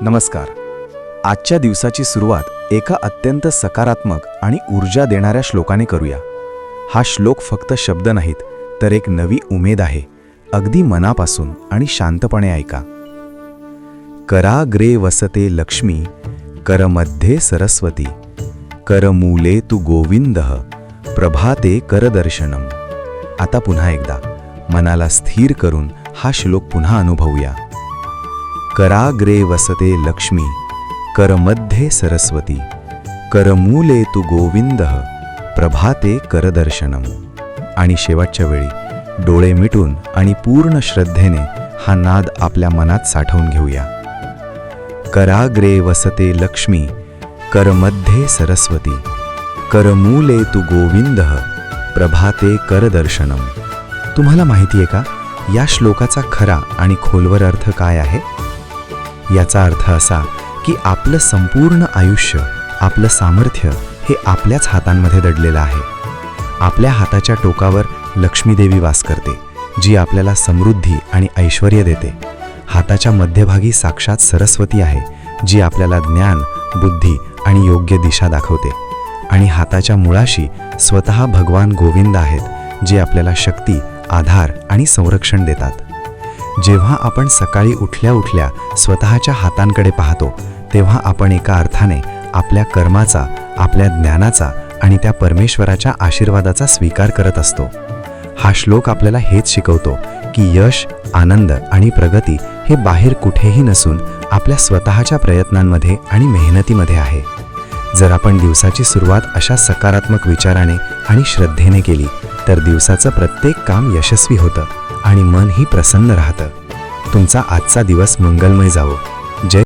नमस्कार. आजच्या दिवसाची सुरुवात एका अत्यंत सकारात्मक आणि ऊर्जा देणाऱ्या श्लोकाने करूया. हा श्लोक फक्त शब्द नाहीत, तर एक नवी उमेद आहे. अगदी मनापासून आणि शांतपणे ऐका. कराग्रे वसते लक्ष्मी, करमध्ये सरस्वती, करमूले तु गोविंदः, प्रभाते करदर्शनम. आता पुन्हा एकदा मनाला स्थिर करून हा श्लोक पुन्हा अनुभवूया. कराग्रे वसते लक्ष्मी, करमध्ये सरस्वती, करमूले तु गोविंदः, प्रभाते करदर्शनम. आणि शेवटच्या वेळी डोळे मिटून आणि पूर्ण श्रद्धेने हा नाद आपल्या मनात साठवून घेऊया. कराग्रे वसते लक्ष्मी, करमध्ये सरस्वती, करमूले तु गोविंदः, प्रभाते करदर्शनम. तुम्हाला माहिती आहे का, या श्लोकाचा खरा आणि खोलवर अर्थ काय आहे? याचा अर्थ असा की आपलं संपूर्ण आयुष्य, आपलं सामर्थ्य हे आपल्याच हातांमध्ये दडलेलं आहे. आपल्या हाताच्या टोकावर लक्ष्मीदेवी वास करते, जी आपल्याला समृद्धी आणि ऐश्वर्य देते. हाताच्या मध्यभागी साक्षात सरस्वती आहे, जी आपल्याला ज्ञान, बुद्धी आणि योग्य दिशा दाखवते. आणि हाताच्या मुळाशी स्वतः भगवान गोविंद आहेत, जे आपल्याला शक्ती, आधार आणि संरक्षण देतात. जेव्हा आपण सकाळी उठल्या उठल्या स्वतःच्या हातांकडे पाहतो, तेव्हा आपण एका अर्थाने आपल्या कर्माचा, आपल्या ज्ञानाचा आणि त्या परमेश्वराच्या आशीर्वादाचा स्वीकार करत असतो. हा श्लोक आपल्याला हेच शिकवतो की यश, आनंद आणि प्रगती हे बाहेर कुठेही नसून आपल्या स्वतःच्या प्रयत्नांमध्ये आणि मेहनतीमध्ये आहे. जर आपण दिवसाची सुरुवात अशा सकारात्मक विचाराने आणि श्रद्धेने केली, तर दिवसाचं प्रत्येक काम यशस्वी होतं आणि मनही प्रसन्न राहतं. तुमचा आजचा दिवस मंगलमय जावो. जय